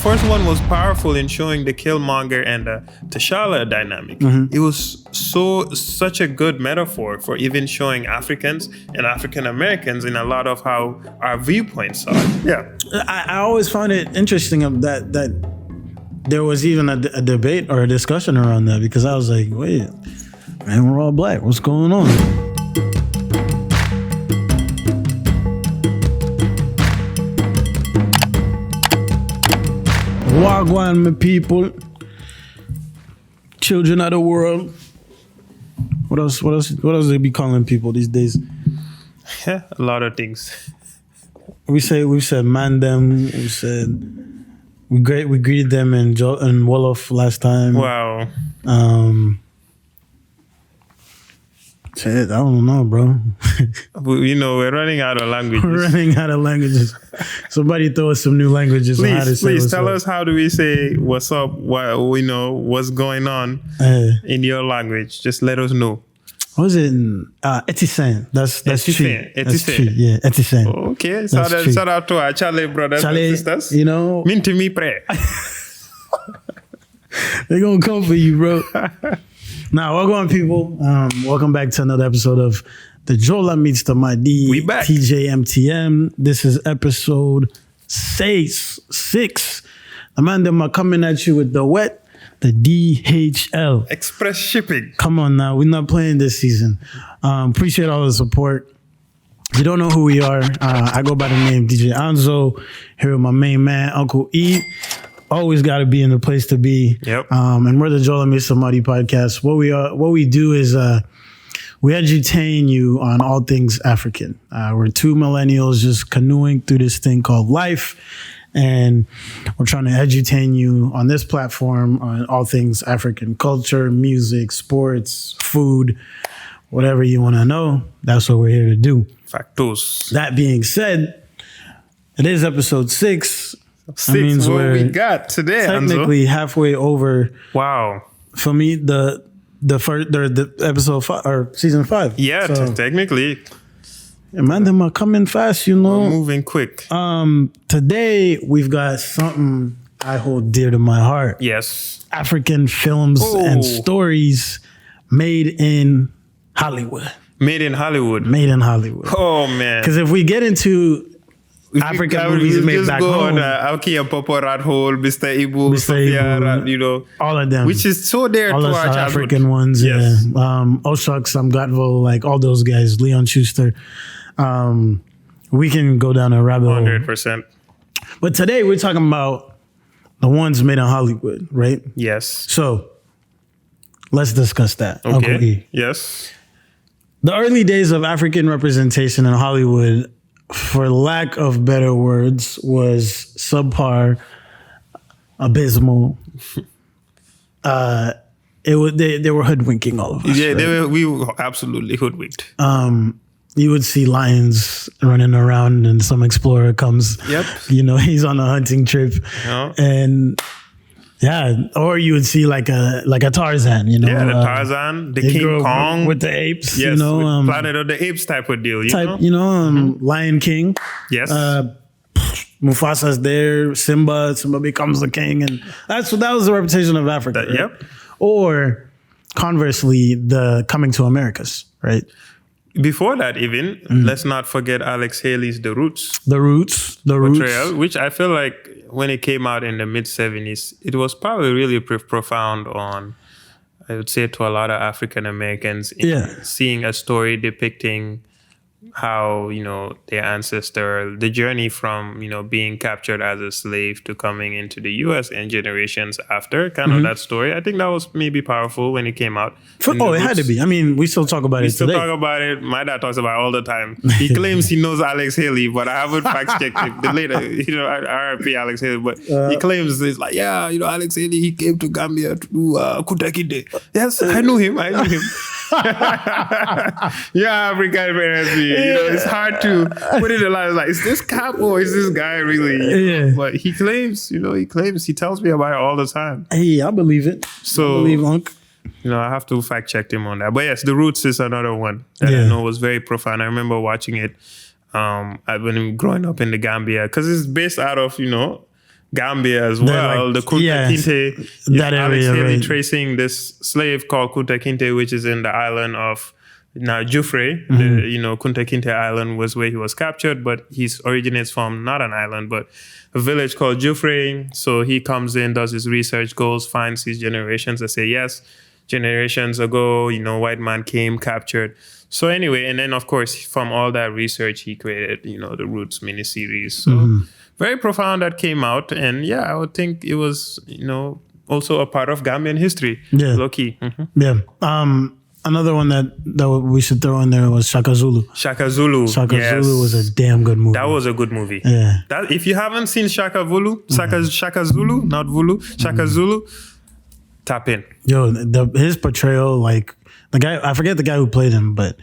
first one was powerful in showing the Killmonger and the T'Challa dynamic. It was such a good metaphor for even showing Africans and African Americans in a lot of how our viewpoints are. Yeah, I always found it interesting that there was even a debate or a discussion around that, because I was like, wait, man, we're all black. What's going on? Wagwan, my people, children of the world. What else they be calling people these days? Yeah, a lot of things. We said man them. We said we greeted them in Wolof last time. Wow. Shit, I don't know, bro. We're running out of languages. We're running out of languages. Somebody throw us some new languages. Please tell us, how do we say what's up? What's going on in your language? Just let us know. What was it? Etisen. That's true. That's true. Yeah, Etisen. Okay. Shout out to our Charlie brothers and sisters. Mean to me, pray. They're gonna come for you, bro. Now, welcome, people. Welcome back to another episode of the Jola meets the Madi. We back. TJMTM. This is episode 6. The man them are coming at you with the wet, the DHL. Express shipping. Come on now. We're not playing this season. Appreciate all the support. If you don't know who we are, I go by the name DJ Anzo. Here with my main man, Uncle E. Always got to be in the place to be. Yep. And we're the Jola meets the Madi podcast. What we do is we edutain you on all things African. We're two millennials just canoeing through this thing called life, and we're trying to edutain you on this platform on all things African culture, music, sports, food, whatever you want to know. That's what we're here to do. Factos. That being said, it is episode 6. That means what we got today, technically Anzo. Halfway over. Wow. For me, the episode 5 or season 5. Yeah, so, technically. Yeah, man, them are coming fast, We're moving quick. Today we've got something I hold dear to my heart. Yes. African films and stories made in Hollywood. Made in Hollywood. Oh man. Because if we get into African movies made back home. Alki and Popo Rat Hole, Mr. Ibu, Sophia, all of them. Which is so dear all to our South African ones, yes. Yeah. Oh Shucks, Gatvo, like all those guys, Leon Schuster. We can go down a rabbit hole. 100%. But today we're talking about the ones made in Hollywood, right? Yes. So let's discuss that. Okay. Uncle E. Yes. The early days of African representation in Hollywood, for lack of better words, was subpar, abysmal. They were hoodwinking all of us. Yeah, right? we were absolutely hoodwinked. You would see lions running around, and some explorer comes. Yep. He's on a hunting trip, and or you would see like a Tarzan. The Tarzan, the King Kong with the apes. Yes, Planet of the Apes type of deal. Lion King. Yes. Mufasa's there. Simba becomes the king, and that was the reputation of Africa. Right? Yep. Or conversely, the Coming to Americas, right? Before that, even let's not forget Alex Haley's The Roots. The Roots. Portrayal, which I feel like when it came out in the mid-70s, it was probably really profound on, I would say, to a lot of African Americans, seeing a story depicting how, their ancestor, the journey from, being captured as a slave to coming into the U.S. and generations after, kind of that story. I think that was maybe powerful when it came out. It had to be. I mean, we still talk about it today. We still talk about it. My dad talks about it all the time. He claims he knows Alex Haley, but I haven't fact-checked him. The later, RIP Alex Haley, but he claims it's like, Alex Haley, he came to Gambia to do Kutaki Day. Yes, I knew him. African parents. It's hard to put it in line. Like, is this Cap or is this guy really? Yeah. But he claims, he tells me about it all the time. Hey, I believe it. So, I believe Unc. I have to fact check him on that. But yes, The Roots is another one that I know was very profound. I remember watching it when growing up in the Gambia, because it's based out of, Gambia as well. Like, the Kunta Kinte, that Alex area, Haley right. tracing this slave called Kunta Kinte, which is in the island of now Jufre. Kunta Kinte Island was where he was captured, but he originates from not an island, but a village called Jufre. So he comes in, does his research, goes, finds his generations and say, yes, generations ago, white man came, captured. So anyway, and then of course, from all that research, he created, the Roots miniseries. So very profound that came out. And yeah, I would think it was, also a part of Gambian history. Yeah. Low key. Yeah. Another one that we should throw in there was Shaka Zulu. Shaka Zulu. Shaka Zulu was a damn good movie. That was a good movie. Yeah. If you haven't seen Shaka Zulu, Shaka Zulu, not Vulu, Shaka Zulu, tap in. Yo, his portrayal, like the guy, I forget the guy who played him, but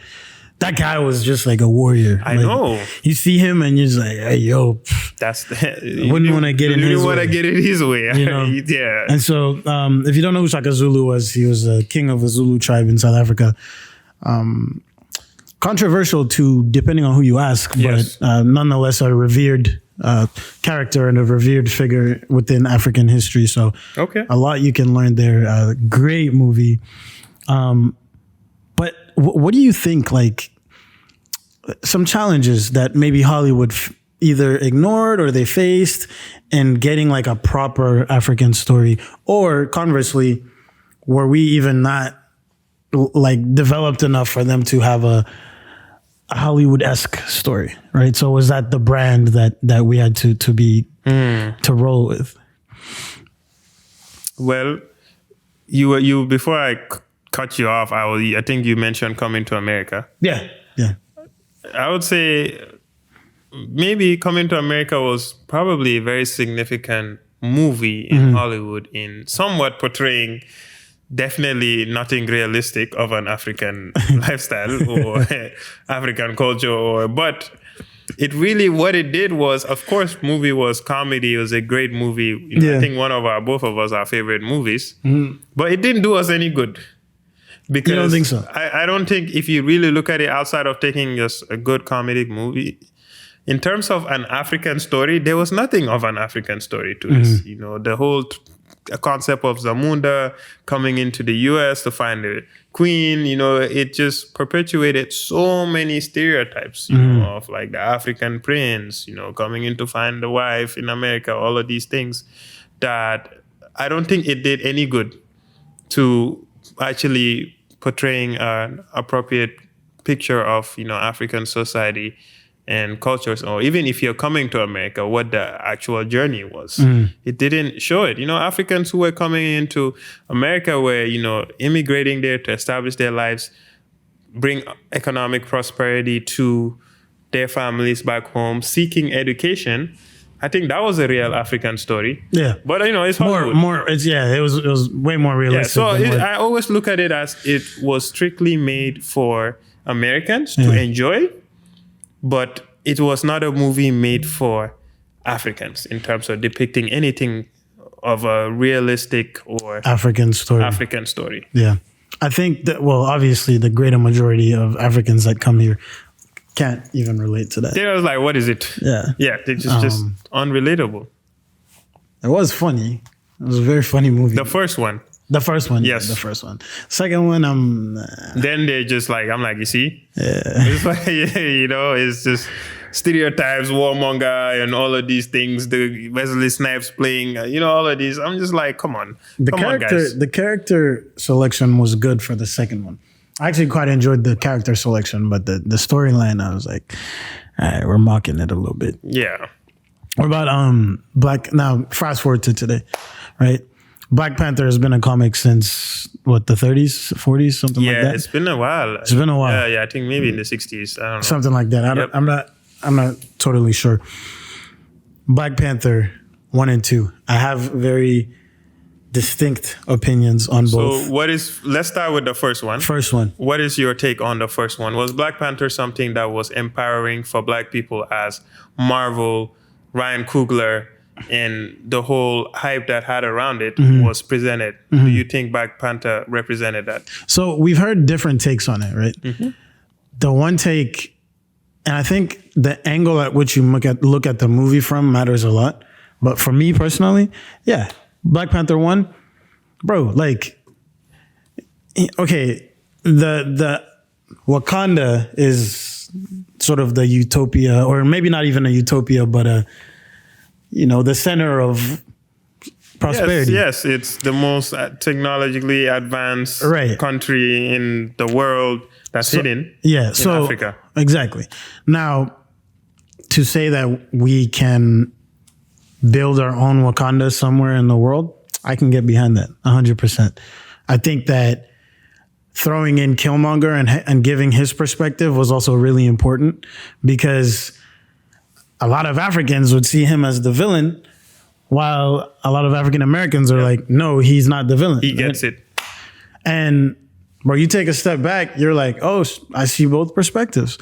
that guy was just like a warrior. I know. You see him and you're just like, hey, yo. Wouldn't want to get in his way. You want to get in his way. Yeah. And so if you don't know who Shaka Zulu was, he was a king of a Zulu tribe in South Africa. Controversial depending on who you ask, but nonetheless a revered character and a revered figure within African history. So a lot you can learn there. Great movie. But what do you think, like, some challenges that maybe Hollywood either ignored or they faced in getting like a proper African story, or conversely, were we even not like developed enough for them to have a Hollywood-esque story, right? So was that the brand that we had to roll with? Well, you before I cut you off, I think you mentioned Coming to America. Yeah. I would say maybe Coming to America was probably a very significant movie in Hollywood in somewhat portraying definitely nothing realistic of an African lifestyle or African culture, but it really, what it did was, of course, movie was comedy. It was a great movie. I think both of us, our favorite movies, but it didn't do us any good. Because you don't think so? I don't think, if you really look at it outside of taking just a good comedic movie, in terms of an African story, there was nothing of an African story to this. The whole concept of Zamunda coming into the US to find the queen, it just perpetuated so many stereotypes, of like the African prince, coming in to find the wife in America, all of these things that I don't think it did any good to actually portraying an appropriate picture of, African society and cultures, or even if you're coming to America, what the actual journey was. It didn't show it. Africans who were coming into America were, immigrating there to establish their lives, bring economic prosperity to their families back home, seeking education. I think that was a real African story. Yeah. But, it's Hollywood. It was way more realistic. Yeah, so I always look at it as it was strictly made for Americans to enjoy, but it was not a movie made for Africans in terms of depicting anything of a realistic or African story. Yeah. I think that, obviously the greater majority of Africans that come here can't even relate to that. They was like, what is it? Yeah. Yeah, they're just unrelatable. It was funny. It was a very funny movie. The first one. Yes. The first one. Second one, then they're just like, I'm like, you see? Yeah. It's like, it's just stereotypes, warmonger, and all of these things. The Wesley Snipes playing, all of these. I'm just like, come on. Come on, guys. The character selection was good for the second one. I actually quite enjoyed the character selection, but the storyline, I was like, all right, we're mocking it a little bit. Yeah. What about now fast forward to today, right? Black Panther has been a comic since the 30s, 40s, something like that? Yeah, it's been a while. It's been a while. Yeah, I think maybe in the 60s. I don't know. Something like that. I'm not totally sure. Black Panther 1 and 2. I have very distinct opinions on both. So let's start with the first one. First one. What is your take on the first one? Was Black Panther something that was empowering for Black people as Marvel, Ryan Coogler, and the whole hype that had around it was presented? Do you think Black Panther represented that? So we've heard different takes on it, right? The one take, and I think the angle at which you look at the movie from matters a lot, But for me personally, yeah, Black Panther 1, bro, like, okay, the Wakanda is sort of the utopia, or maybe not even a utopia, but the center of prosperity. Yes, it's the most technologically advanced country in the world that's hidden in Africa. Exactly. Now, to say that we can build our own Wakanda somewhere in the world, I can get behind that 100%. I think that throwing in Killmonger and giving his perspective was also really important, because a lot of Africans would see him as the villain, while a lot of African Americans are like, no, he's not the villain. He gets it. And bro, you take a step back, you're like, oh, I see both perspectives.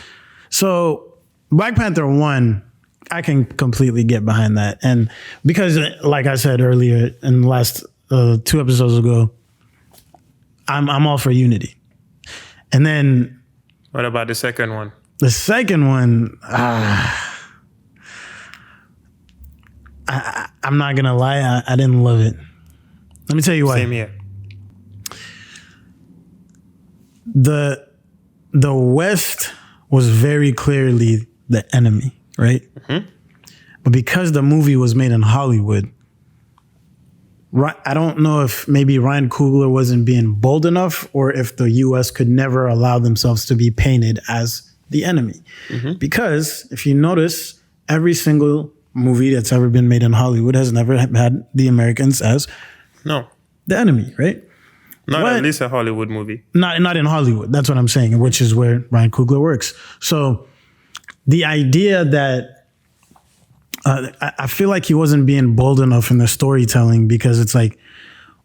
So Black Panther 1, I can completely get behind that. And because, like I said earlier in the last 2 episodes ago, I'm all for unity. And then... What about the second one? The second one... I'm not gonna lie, I didn't love it. Let me tell you why. Same here. The West was very clearly the enemy, right? Mm-hmm. But because the movie was made in Hollywood, I don't know if maybe Ryan Coogler wasn't being bold enough, or if the U.S. could never allow themselves to be painted as the enemy. Mm-hmm. Because if you notice, every single movie that's ever been made in Hollywood has never had the Americans as the enemy, right? At least a Hollywood movie. Not in Hollywood. That's what I'm saying, which is where Ryan Coogler works. So the idea that I feel like he wasn't being bold enough in the storytelling, because it's like,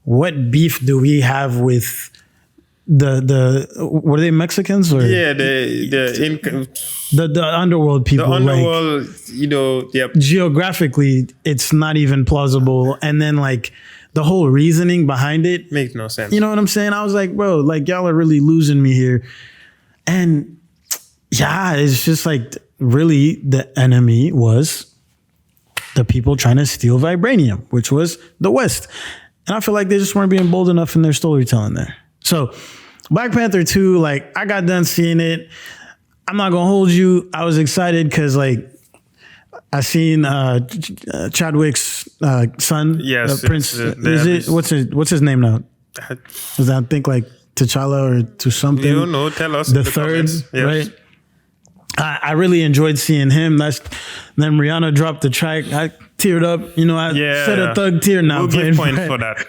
what beef do we have with the were they Mexicans, or the underworld people? The underworld, geographically, it's not even plausible, and then like the whole reasoning behind it makes no sense. You know what I'm saying? I was like, bro, like y'all are really losing me here, and yeah, it's just like really the enemy was the people trying to steal vibranium, which was the West, and I feel like they just weren't being bold enough in their storytelling there. So Black Panther 2, like, I got done seeing it. I'm not gonna hold you. I was excited because, like, I seen Chadwick's son, Prince. What's his name now? Does I think like T'Challa or to something? You don't know. Tell us. The third, yes. Right? I really enjoyed seeing him. Then Rihanna dropped the track. I teared up. I shed a thug tear now. We'll give points for that.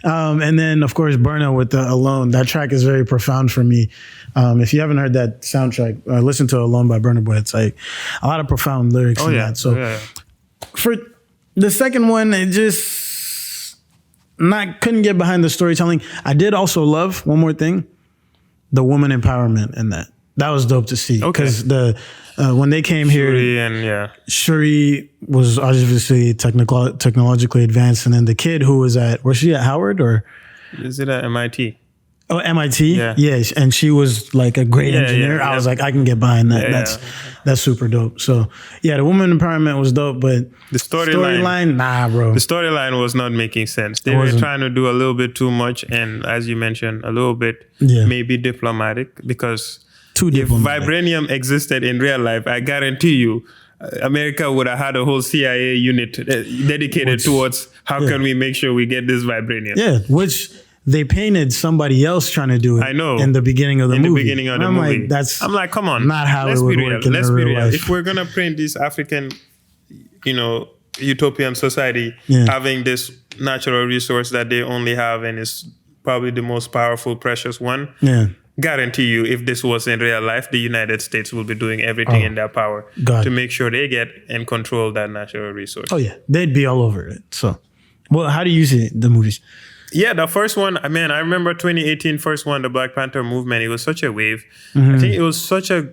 And then, of course, Burna with the Alone. That track is very profound for me. If you haven't heard that soundtrack, listen to Alone by Burna Boy. It's like a lot of profound lyrics in that. So for the second one, it just couldn't get behind the storytelling. I did also love, one more thing, the woman empowerment in that. That was dope to see, because when they came here, Shuri was obviously technologically advanced, and then the kid who was was she at Howard, or is it at MIT? Oh, MIT, yes, and she was like a great engineer. I was like, I can get behind that. That's super dope. So the woman empowerment was dope, but the storyline, nah, bro. The storyline was not making sense. They were trying to do a little bit too much, and as you mentioned, a little bit maybe diplomatic, because. If vibranium existed in real life, I guarantee you, America would have had a whole CIA unit dedicated towards how can we make sure we get this vibranium. Yeah, which they painted somebody else trying to do it. I know. In the beginning of the movie. In the beginning of the movie. I'm like, come on. Not how it would work in real life. If we're going to paint this African, utopian society, having this natural resource that they only have, and is probably the most powerful, precious one. Yeah. Guarantee you, if this was in real life, the United States will be doing everything in their power to make sure they get and control that natural resource. Oh, yeah. They'd be all over it. So, well, how do you see the movies? Yeah, the first one, I remember 2018 first one, the Black Panther movement. It was such a wave. Mm-hmm. I think it was such a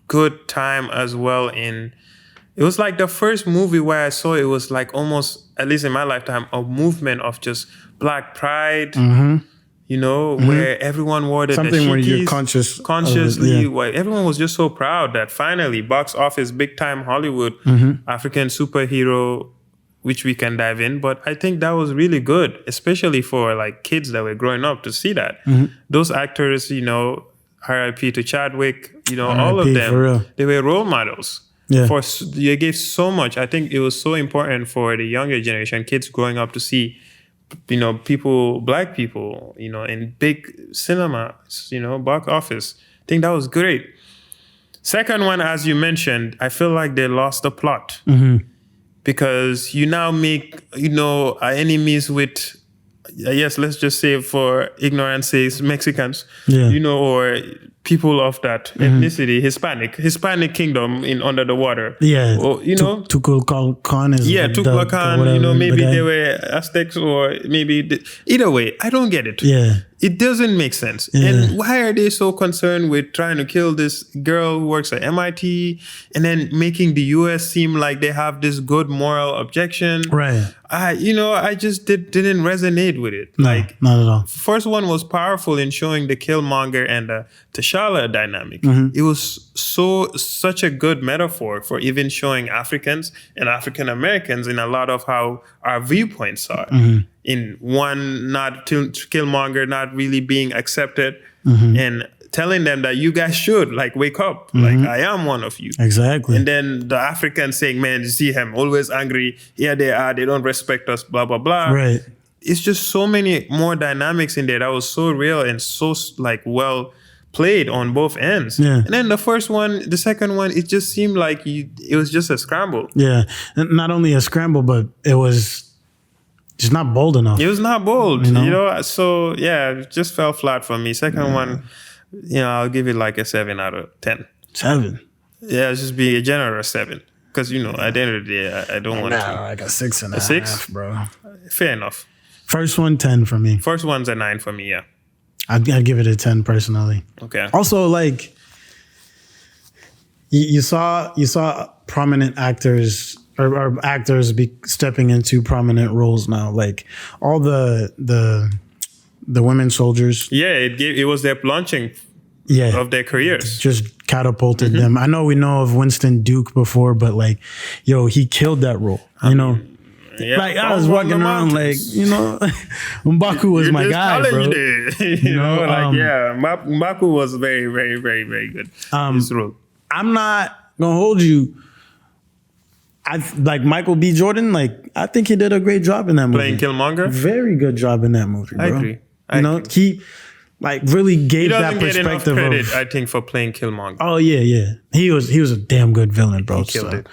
good time as well. It was like the first movie where I saw it was like almost, at least in my lifetime, a movement of just Black pride. Mm-hmm. Where everyone wore the something dashikis, where you're consciously, everyone was just so proud that finally box office, big time Hollywood, African superhero which we can dive in. But I think that was really good, especially for like kids that were growing up to see that. Those actors, you know, R.I.P. to Chadwick, you know, all of them, they were role models. Yeah. They gave so much. I think it was so important for the younger generation, kids growing up to see, you know, black people, you know, in big cinema, you know, box office. I think that was great. Second one, as you mentioned, I feel like they lost the plot. Because you now make, you know, enemies with, yes, let's just say for ignorance sakes, Mexicans, you know, or people of that ethnicity, Hispanic kingdom in under the water. Yeah. Or, you know. Tukulkan is like Tukulkan, you know, maybe they were Aztecs or maybe, either way, I don't get it. Yeah. It doesn't make sense. Yeah. And why are they so concerned with trying to kill this girl who works at MIT and then making the US seem like they have this good moral objection? Right. I just didn't resonate with it. No, like, not at all. First one was powerful in showing the Killmonger and the T'Challa dynamic. It was such a good metaphor for even showing Africans and African Americans in a lot of how our viewpoints are. In one, not Killmonger not really being accepted, and telling them that you guys should like wake up, like I am one of you. Exactly. And then the Africans saying, man, you see him always angry. Here they are, they don't respect us, blah, blah, blah. Right. It's just so many more dynamics in there that was so real and so like well played on both ends. Yeah. And then the second one, it just seemed like it was just a scramble. Yeah. And not only a scramble, but it was just not bold enough. It was not bold, you know? So yeah, it just fell flat for me. Second one, you know, I'll give it like a 7 out of 10. 7? Yeah, just be a generous 7. Because, you know, at the end of the day, I don't want to. Like a 6.5, 6? bro. Fair enough. First one, 10 for me. First one's a 9 for me, yeah. I'd give it a 10 personally. Okay. Also, like, you saw prominent actors or actors be stepping into prominent roles now. Like all the women soldiers. Yeah, it was their launching of their careers. Just catapulted them. I know we know of Winston Duke before, but like, yo, he killed that role. You know? Yeah, like I was walking around like, you know, M'Baku was my guy, bro. You know, like M'Baku was very, very, very, very good. His role. I'm not gonna hold you. I like Michael B. Jordan. Like I think he did a great job in that movie. Playing Killmonger, very good job in that movie. Bro. I agree. You know, he like really gave that perspective. Get enough credit, I think, for playing Killmonger. Oh yeah. He was a damn good villain, bro. He killed it.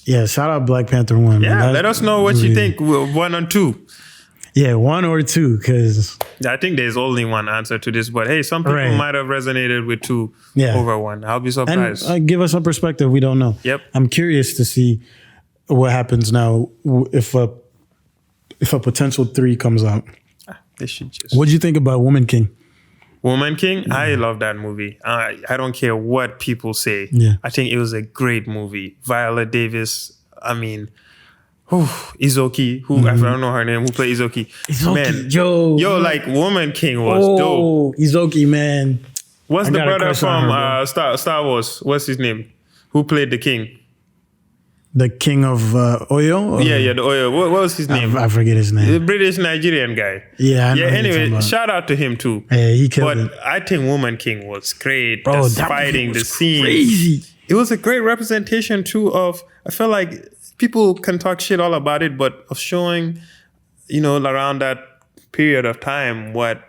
Yeah, shout out Black Panther 1. Yeah, let us know what you think. 1 and 2. Yeah, 1 or 2, because I think there's only one answer to this. But hey, some people might have resonated with 2 over 1. I'll be surprised. And give us some perspective. We don't know. Yep. I'm curious to see what happens now if a potential 3 comes out. They should just. What'd you think about Woman King? Woman King, I love that movie. I don't care what people say. Yeah. I think it was a great movie. Viola Davis, I mean, Izuki, who I don't know her name, who played Izuki. Man, yo, like Woman King was dope. Izuki, man. What's the brother from Star Wars? What's his name? Who played the king? The king of Oyo? Yeah, the Oyo. What was his name? I forget his name. The British Nigerian guy. Yeah, I know. Anyway, shout out to him too. Yeah, he killed it. But I think Woman King was great. Bro, that fighting, the scene. Crazy. It was a great representation too of, I feel like people can talk shit all about it, but of showing, you know, around that period of time, what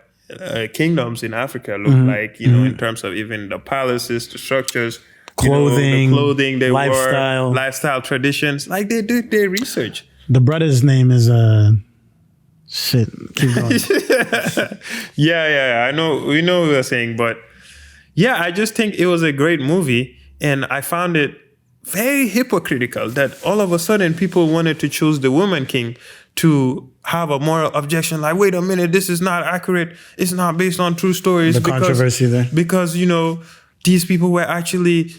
kingdoms in Africa look like, you know, in terms of even the palaces, the structures, clothing, the clothing they lifestyle. wore, lifestyle traditions. Like they did their research. The brother's name is shit. Keep going. Yeah. I know. We know what we're saying, but yeah, I just think it was a great movie, and I found it very hypocritical that all of a sudden people wanted to choose the Woman King to have a moral objection. Like, wait a minute, this is not accurate. It's not based on true stories. The controversy there. Because, you know, these people were actually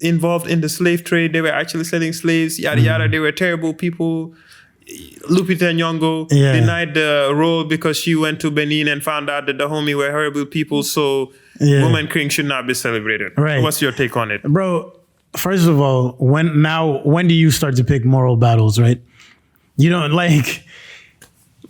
involved in the slave trade. They were actually selling slaves, yada, yada. They were terrible people. Lupita Nyong'o denied the role because she went to Benin and found out that the homie were horrible people. So Woman King should not be celebrated. Right. What's your take on it? Bro, first of all, when do you start to pick moral battles, right? You know, like,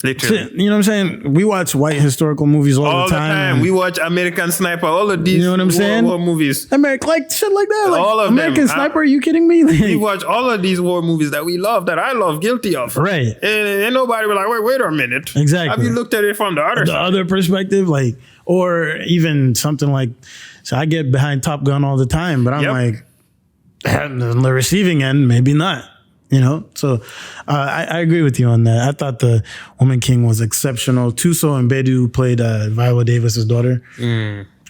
Literally. you know what I'm saying? We watch white historical movies all the time. We watch American Sniper, all of these. You know what I'm saying? War movies. Like shit like that. Like, all of American them. Sniper, are you kidding me? We watch all of these war movies that we love, that I love, guilty of. Right. And nobody was like, wait a minute. Exactly. Have you looked at it from the other side? The other perspective, like, or even something like, so I get behind Top Gun all the time, but I'm like, on the receiving end, maybe not. You know, so I agree with you on that. I thought the Woman King was exceptional. Tuso and Bedu played Viola Davis's daughter.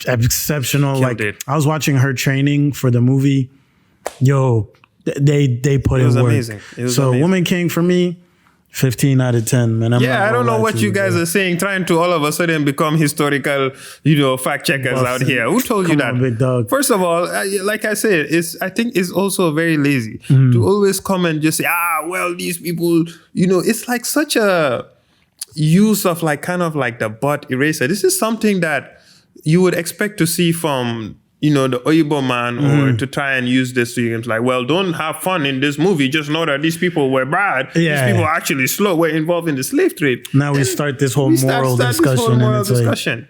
Exceptional. Killed it. I was watching her training for the movie. Yo, they put in work. Amazing. It was amazing. Woman King for me, 15 out of 10, man. I don't know what you guys are saying, trying to all of a sudden become historical, fact checkers out here. Who told you that? Come on, big dog. First of all, like I said, I think it's also very lazy to always come and just say, these people, it's like such a use of like kind of like the butt eraser. This is something that you would expect to see from the Oyibo man, or to try and use this to you. It's like, well, don't have fun in this movie. Just know that these people were bad. Yeah. These people are actually slow. Were involved in the slave trade. Now we start this whole moral discussion. Like,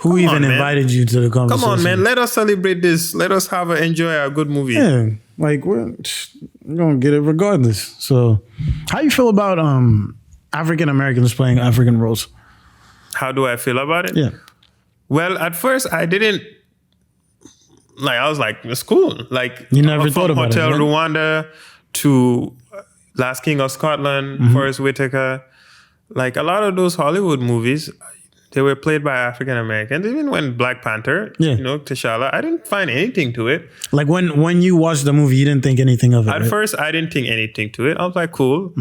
who even invited you to the conversation? Come on, man. Let us celebrate this. Let us enjoy a good movie. Yeah, like we're gonna get it regardless. So, how you feel about African Americans playing African roles? How do I feel about it? Yeah. Well, at first I didn't. Like, I was like, it's cool. Like, you never thought about Hotel it, right? Rwanda to Last King of Scotland, Forrest Whitaker. Like, a lot of those Hollywood movies, they were played by African Americans. Even when Black Panther, T'Challa, I didn't find anything to it. Like, when you watched the movie, you didn't think anything of it, At first, I didn't think anything to it. I was like, cool.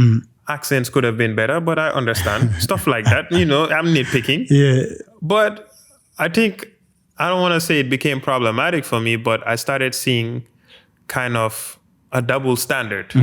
Accents could have been better, but I understand. Stuff like that. I'm nitpicking. Yeah. But I think, I don't want to say it became problematic for me, but I started seeing kind of a double standard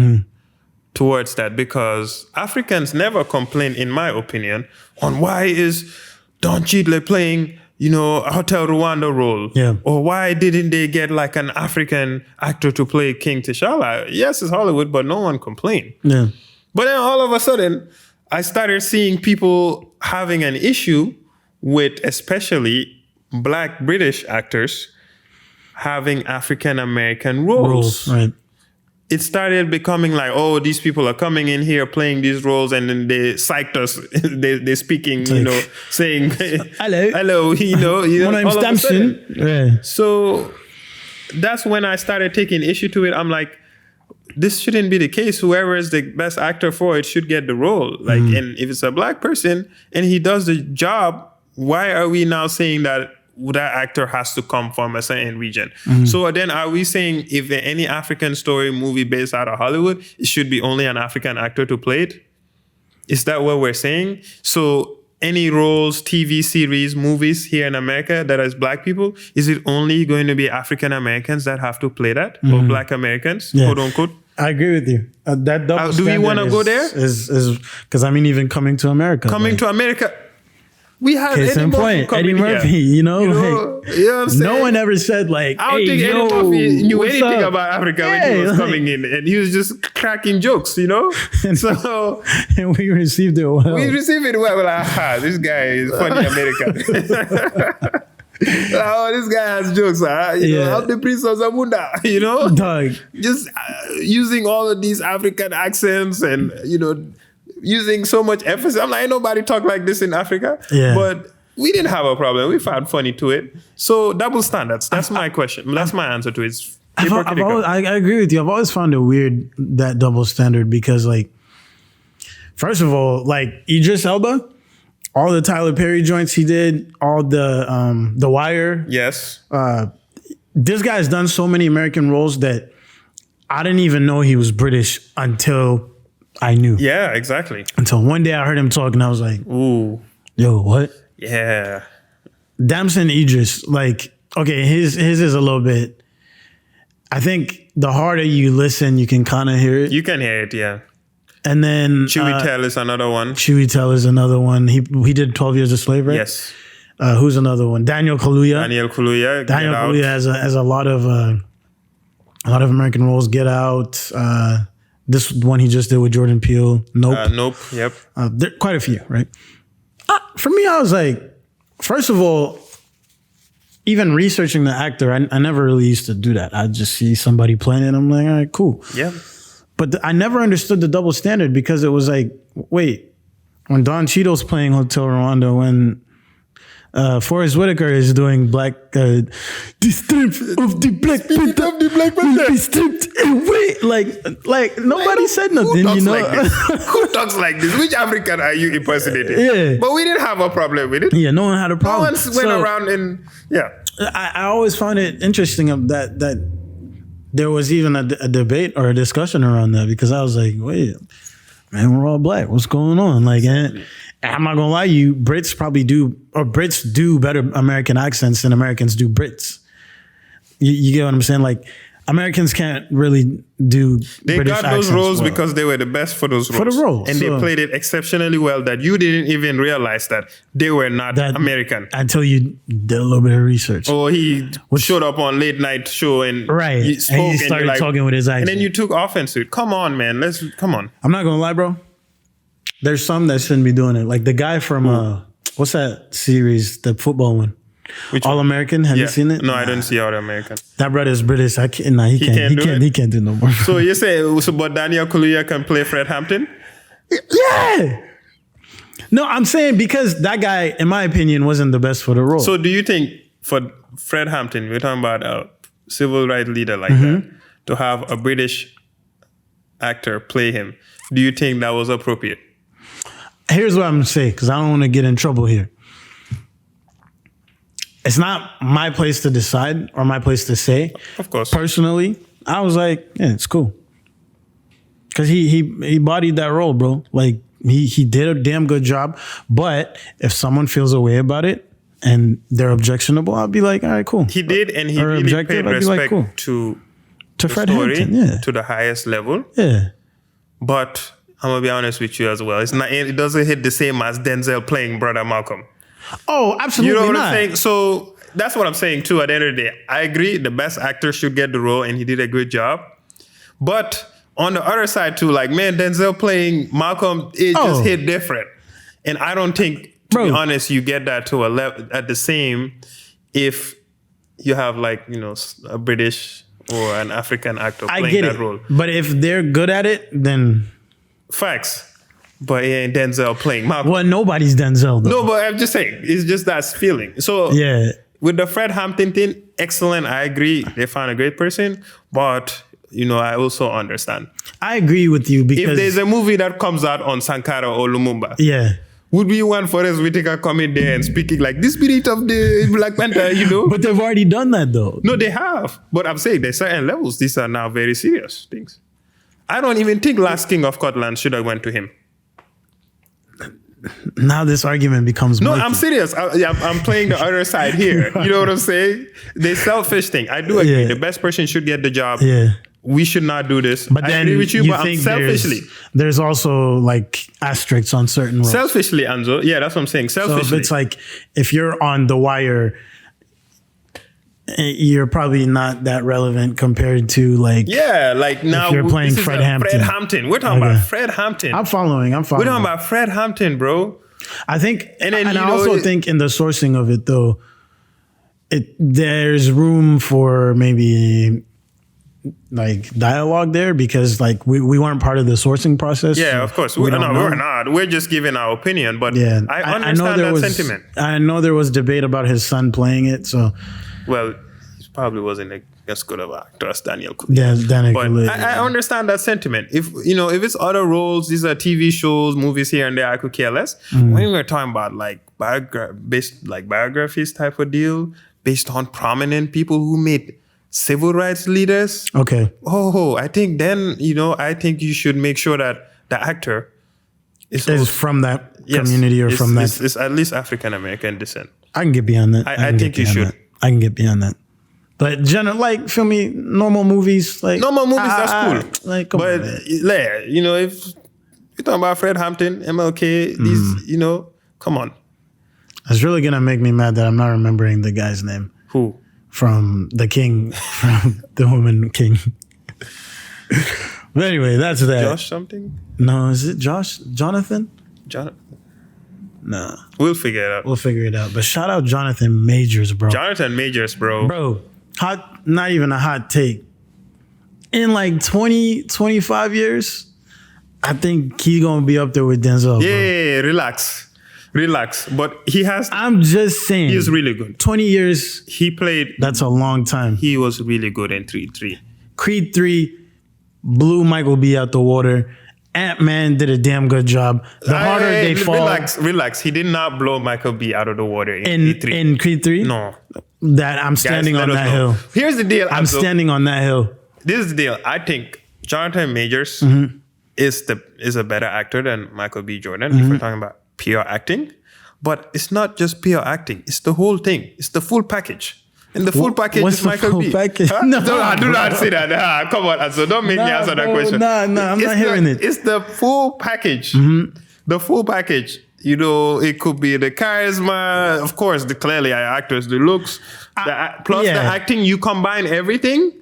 towards that, because Africans never complain, in my opinion, on why is Don Cheadle playing, a Hotel Rwanda role? Yeah. Or why didn't they get like an African actor to play King T'Challa? Yes, it's Hollywood, but no one complained. Yeah. But then all of a sudden, I started seeing people having an issue with especially Black British actors having African American roles. Right. It started becoming like, these people are coming in here playing these roles, and then they psyched us. they're speaking, saying hello, My name's Damson. Yeah. So that's when I started taking issue to it. I'm like, this shouldn't be the case. Whoever is the best actor for it should get the role. Like, and if it's a Black person and he does the job, why are we now saying that that actor has to come from a certain region? So then are we saying if any African story movie based out of Hollywood, it should be only an African actor to play it? Is that what we're saying? So any roles, TV series, movies here in America that has Black people, is it only going to be African Americans that have to play that? Or Black Americans, quote unquote? I agree with you. That double do we want to go there? Is because even coming to America. To America. We had Eddie Murphy, like, what I'm saying? No one ever said like, I don't think Eddie Murphy knew anything about Africa when he was coming in, and he was just cracking jokes, So and we received it well. We're like, this guy is funny American. This guy has jokes, I'm the Prince of Zamunda, Dog. Just using all of these African accents and using so much emphasis. I'm like, ain't nobody talk like this in Africa. Yeah. But we didn't have a problem. We found funny to it. So double standards. That's my question. That's my answer to it. I agree with you. I've always found it weird, that double standard, because like, first of all, like Idris Elba, all the Tyler Perry joints he did, all the Wire. Yes. This guy's done so many American roles that I didn't even know he was British until I knew. Yeah, exactly. Until one day I heard him talk and I was like, ooh. Yo, what? Yeah. Damson Idris, like, okay, his is a little bit, I think the harder you listen, you can kind of hear it. You can hear it, yeah. And then Chiwetel is another one. Chiwetel is another one. He did 12 Years a Slave, right? Yes. Who's another one? Daniel Kaluuya. Daniel Kaluuya has a lot of A lot of American roles. Get Out. This one he just did with Jordan Peele. Nope. Nope. Yep. There quite a few, right? For me, I was like, first of all, even researching the actor, I never really used to do that. I just see somebody playing it. I'm like, all right, cool. Yeah. But I never understood the double standard because it was like, wait, when Don Cheadle's playing Hotel Rwanda, when Forrest Whitaker is doing the strength of the Black Panther will be stripped away. Like nobody said nothing, Who you know. like this? Who talks like this? Which African are you impersonating? Yeah. But we didn't have a problem with it. Yeah, no one had a problem. No one went around and I always found it interesting that there was even a debate or a discussion around that because I was like, wait, man, we're all black. What's going on? Like, I'm not gonna lie to you, Brits do better American accents than Americans do Brits. You get what I'm saying? Like, Americans can't really do they British got those roles well. because they were the best for those roles. For the roles. And they played it exceptionally well that you didn't even realize that they were not American. Until you did a little bit of research. Or he showed up on late night show and he spoke and he started talking with his accent. And then you took offense to it. Come on, man. Come on. I'm not gonna lie, bro. There's some that shouldn't be doing it. Like the guy from what's that series, the football one? All American. Have you seen it? No, I didn't see All American. That brother's British. He can't do no more. So you say, but Daniel Kaluuya can play Fred Hampton? Yeah. No, I'm saying because that guy, in my opinion, wasn't the best for the role. So do you think for Fred Hampton, we're talking about a civil rights leader like that, to have a British actor play him, do you think that was appropriate? Here's what I'm going to say, because I don't want to get in trouble here. It's not my place to decide or my place to say. Of course. Personally, I was like, yeah, it's cool. Because he bodied that role, bro. Like, he did a damn good job. But if someone feels a way about it and they're objectionable, I'll be like, all right, cool. He did, and he really paid respect to Fred story, Hampton, to the highest level. Yeah. But I'm going to be honest with you as well. It doesn't hit the same as Denzel playing Brother Malcolm. Oh, absolutely not. You know what I'm saying? So that's what I'm saying too. At the end of the day, I agree the best actor should get the role and he did a good job. But on the other side too, like, man, Denzel playing Malcolm, it just hit different. And I don't think, to be honest, you get that to a level at the same if you have like, you know, a British or an African actor playing that role. But if they're good at it, then... Facts. But it ain't Denzel playing Malcolm. Well, nobody's Denzel, though. No, but I'm just saying, it's just that feeling. So yeah, with the Fred Hampton thing, excellent. I agree. They found a great person. But, you know, I also understand. I agree with you because... If there's a movie that comes out on Sankara or Lumumba, yeah, would we want Forrest Whitaker coming there and speaking like the spirit of the Black Panther, you know? But they've already done that, though. No, they have. But I'm saying there's certain levels. These are now very serious things. I don't even think Last King of Scotland should have went to him. Now this argument becomes no, murky. I'm serious. I'm playing the other side here. You know what I'm saying? The selfish thing. I do agree. The best person should get the job. Yeah. We should not do this. But then I agree with you, but think selfishly. There's also like asterisks on certain roles. Selfishly, Anzo. Yeah, that's what I'm saying. Selfishly. So if it's like, if you're on The Wire, you're probably not that relevant compared to like... Yeah, like now you're playing Fred Hampton. Fred Hampton. We're talking about Fred Hampton. I'm following. We're talking about Fred Hampton, bro. I think, and I also think in the sourcing of it though, there's room for maybe like dialogue there because like we weren't part of the sourcing process. Yeah, so of course. We're not. We're just giving our opinion, but yeah, I understand that sentiment. I know there was debate about his son playing it, so... Well, he probably wasn't as good of an actor as Daniel Kaluuya. Yeah, Daniel Kaluuya. But I understand that sentiment. If it's other roles, these are TV shows, movies here and there, I could care less. When we're talking about like biographies type of deal, based on prominent people who made civil rights leaders. Okay. I think then, I think you should make sure that the actor is from that community or from that. It's at least African American descent. I can get beyond that. I think you should. I can get beyond that. But normal movies, like normal movies, that's cool. Like, come on, if you're talking about Fred Hampton, MLK, these, come on. It's really gonna make me mad that I'm not remembering the guy's name. Who? from the king, from the woman king. But anyway, that's that. Josh something? No, is it Josh? Jonathan? Nah. We'll figure it out. We'll figure it out. But shout out Jonathan Majors, bro. Jonathan Majors, bro. Bro, not even a hot take. In like 20, 25 years, I think he's going to be up there with Denzel. Yeah, relax. But he has... I'm just saying. He's really good. 20 years. He played... That's a long time. He was really good in Creed 3. Creed 3 blew Michael B out the water. Ant-Man did a damn good job. The harder they fall... Relax. He did not blow Michael B out of the water in Creed 3. In Creed 3? No. That I'm standing on that hill. Here's the deal. I'm standing on that hill. This is the deal. I think Jonathan Majors is a better actor than Michael B. Jordan if we're talking about pure acting. But it's not just pure acting. It's the whole thing. It's the full package. And the full package is Michael B. Huh? No, do not say that. Come on, so don't make me answer that question. No, I'm not hearing it. It's the full package. The full package. You know, it could be the charisma, of course, the clearly actors, the looks, plus the acting. You combine everything.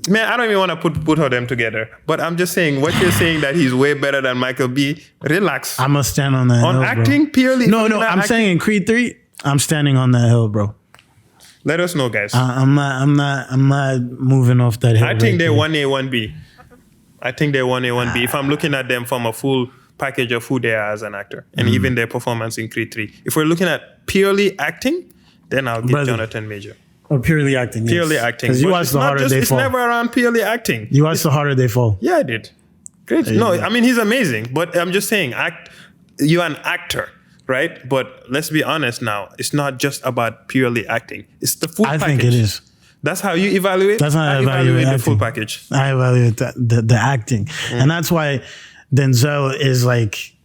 Man, I don't even want to put all them together. But I'm just saying, what you're saying that he's way better than Michael B. Relax. I must stand on that hill, acting, bro. purely. No, I'm saying in Creed 3, I'm standing on that hill, bro. Let us know, guys. I'm not moving off that hill. I think they're 1A, 1B. I think they're 1A, 1B. If I'm looking at them from a full package of who they are as an actor, and even their performance in Creed 3. If we're looking at purely acting, then I'll give Jonathan Major. Or purely acting. Yes. Purely acting. Because you watch The Harder They Fall. It's never around purely acting. You watch The Harder They Fall. Yeah, I did. Great. No, I mean, he's amazing. But I'm just saying, you're an actor, right? But let's be honest now. It's not just about purely acting. It's the full package. I think it is. That's how you evaluate? That's how I evaluate the full package. I evaluate the acting. And that's why Denzel is like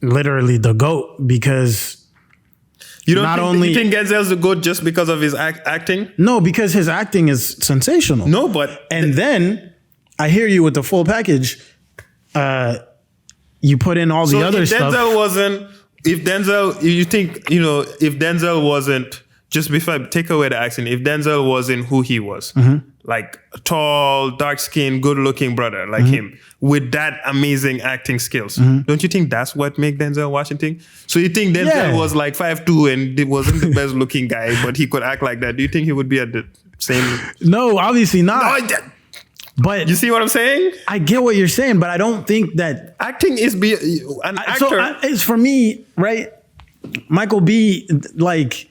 literally the GOAT, because... You think Denzel's the GOAT just because of his acting? No, because his acting is sensational. No, but... And then, I hear you with the full package. You put in all the other stuff. If Denzel wasn't, just before I take away the accent, if Denzel wasn't who he was, like a tall, dark-skinned, good-looking brother like him, with that amazing acting skills, don't you think that's what makes Denzel Washington? So you think Denzel was like 5'2" and he wasn't the best-looking guy, but he could act like that? Do you think he would be at the same... No, obviously not. No, but you see what I'm saying? I get what you're saying, but I don't think that... Acting is... an actor... it's for me, right? Michael B., like...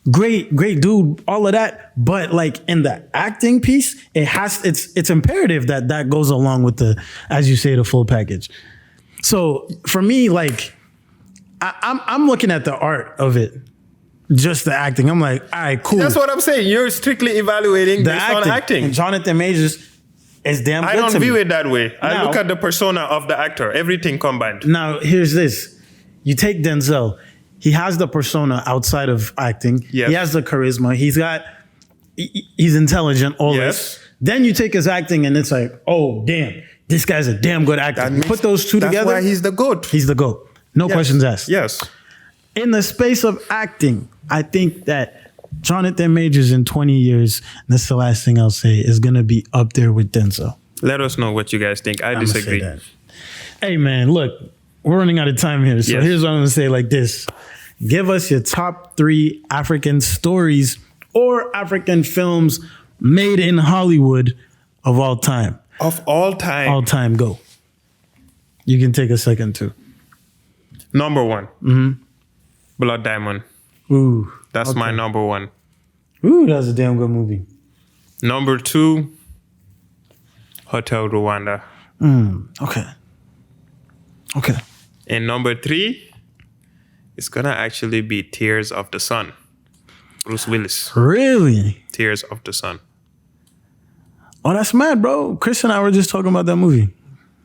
Great dude, all of that. But like in the acting piece, it's imperative that goes along with the, as you say, the full package. So for me, like I'm looking at the art of it, just the acting. I'm like, all right, cool. That's what I'm saying. You're strictly evaluating based on acting. And Jonathan Majors is damn good to me. I don't view it that way. I look at the persona of the actor, everything combined. Now, here's this. You take Denzel. He has the persona outside of acting. Yes. He has the charisma. He's intelligent, all this. Then you take his acting and it's like, oh, damn, this guy's a damn good actor. You put those two together. That's why he's the GOAT. He's the GOAT. No questions asked. Yes. In the space of acting, I think that Jonathan Majors in 20 years, and that's the last thing I'll say, is going to be up there with Denzel. Let us know what you guys think. I disagree. Hey, man, look. We're running out of time here. So here's what I'm going to say like this. Give us your top 3 African stories or African films made in Hollywood of all time. Of all time? All time, go. You can take a second too. Number 1. Blood Diamond. Ooh. That's my number 1. Ooh, that's a damn good movie. Number 2, Hotel Rwanda. Okay. And number 3, it's gonna actually be Tears of the Sun. Bruce Willis. Really? Tears of the Sun. Oh, that's mad, bro. Chris and I were just talking about that movie.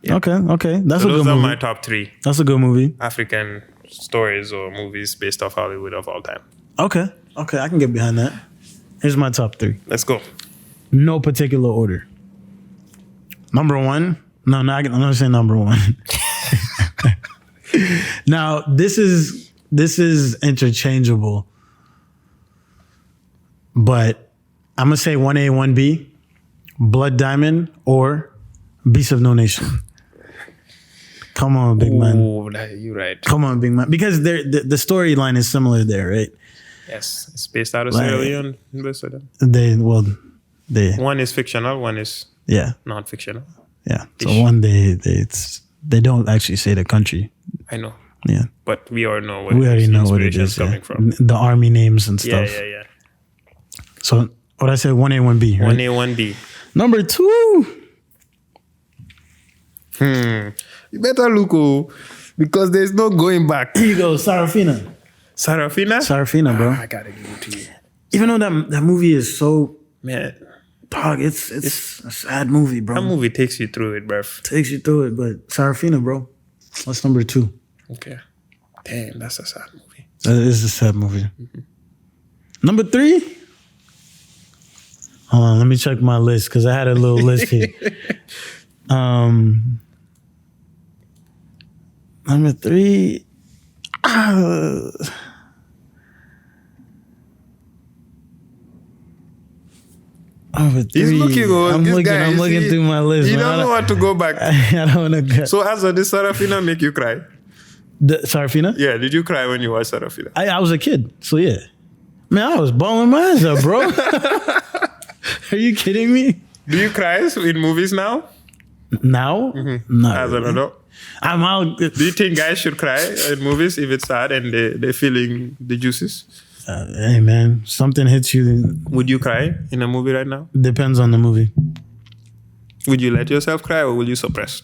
Yeah. Okay. That's a good movie. Those are my top 3. That's a good movie. African stories or movies based off Hollywood of all time. Okay, I can get behind that. Here's my top 3. Let's go. No particular order. Number 1. No, I'm not saying number 1. Now, this is interchangeable. but I'm gonna say 1A, 1B, Blood Diamond, or Beast of No Nation. Come on, big man. Oh, you're right. Come on, big man. Because the storyline is similar there, right? Yes, it's based out of Sierra Leone. One is fictional, one is non-fictional. Yeah. So one they don't actually say the country. I know. Yeah. But we already know what it is coming from. The army names and stuff. Yeah. So what I said, 1A, 1B, right? 1A, 1B. Number 2. You better look, because there's no going back. Here you go, Sarafina. Sarafina, bro. I gotta give it to you. Even though that movie is so... Man. Dog, it's a sad movie, bro. That movie takes you through it, bro. Takes you through it, but Sarafina, bro. That's number 2. Okay. Damn, that's a sad movie. That is a sad movie. Mm-hmm. Number 3? Hold on, let me check my list, because I had a little list here. Number 3. He's looking. I'm looking through my list. He doesn't want to go back. I don't want to go. So, did Sarafina make you cry? Sarafina? Yeah. Did you cry when you watched Sarafina? I was a kid, so yeah. Man, I was bawling my eyes out, bro. Are you kidding me? Do you cry in movies now? Now? Mm-hmm. Not as really. an adult? I'm out. Do you think guys should cry in movies if it's sad and they're feeling the juices? Hey, man, something hits you. Would you cry in a movie right now? Depends on the movie. Would you let yourself cry, or will you suppress?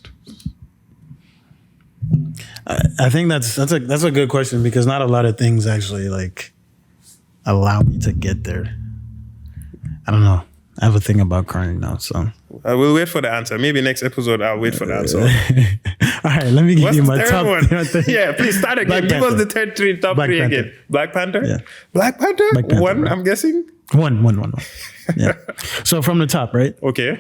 I think that's a good question, because not a lot of things actually like allow me to get there. I don't know. I have a thing about crying now, so I will wait for the answer. Maybe next episode I'll wait for the answer. All right, let me give you my top one. Yeah, please start again. Give us the top three again. Black Panther? Yeah. Black Panther? One, bro. I'm guessing? One. Yeah. So from the top, right? Okay.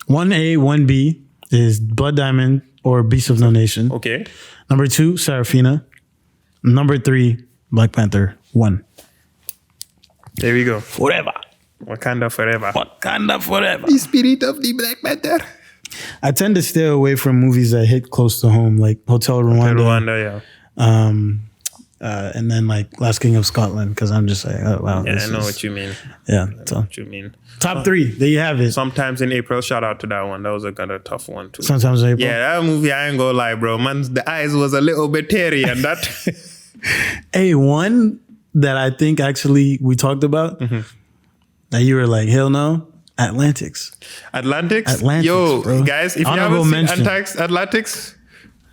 1A, 1B is Blood Diamond or Beast of No Nation. Okay. Number 2, Sarafina. Number 3, Black Panther 1. There we go. Forever. Wakanda forever. Wakanda forever. The spirit of the Black Panther. I tend to stay away from movies that hit close to home, like Hotel Rwanda. Yeah. And then like Last King of Scotland, because I'm just like, oh wow. Yeah, I know what you mean. Yeah. I know what you mean. Top 3, there you have it. Sometimes in April, shout out to that one. That was a kind of tough one too. Sometimes in April. Yeah, that movie, I ain't gonna lie, bro. Man, the eyes was a little bit teary and that. Hey, one that I think actually we talked about, that you were like, hell no, Atlantics. Atlantics? Yo, bro. Guys, if Honorable you haven't seen Atlantics,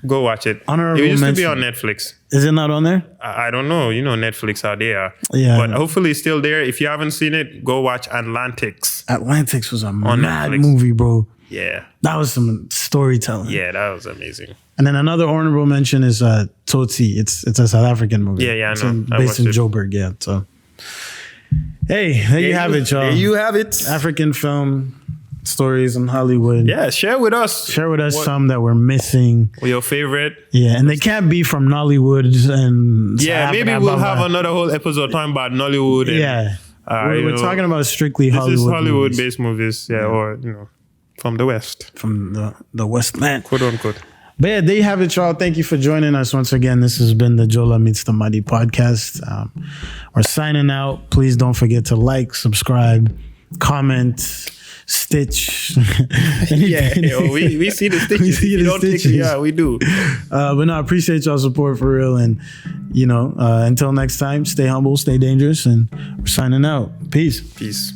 go watch it. Honorable it used mention. to be on Netflix. Is it not on there? I don't know. You know, Netflix are there. Yeah. But hopefully it's still there. If you haven't seen it, go watch Atlantics. Atlantics was a mad Netflix. movie, bro. Yeah. That was some storytelling. Yeah, that was amazing. And then another honorable mention is Tsotsi. It's a South African movie. Yeah, I know. Based in Joburg, yeah. So, hey, there you have it, y'all. There you have it. African film stories in Hollywood. Yeah, share with us. Share with us some that we're missing. Or your favorite. Yeah, and they can't be from Nollywood and yeah, maybe we'll have another whole episode talking about Nollywood. And, yeah, we're talking about strictly Hollywood. This is Hollywood-based movies, yeah, or from the West, from the Westland, quote unquote. But yeah, there you have it, y'all. Thank you for joining us once again. This has been the Jola Meets the Madi podcast. We're signing out. Please don't forget to like, subscribe, comment, stitch. We see the stitches. We see the stitches. Yeah, we do. But no, I appreciate y'all's support for real. And, until next time, stay humble, stay dangerous, and we're signing out. Peace. Peace.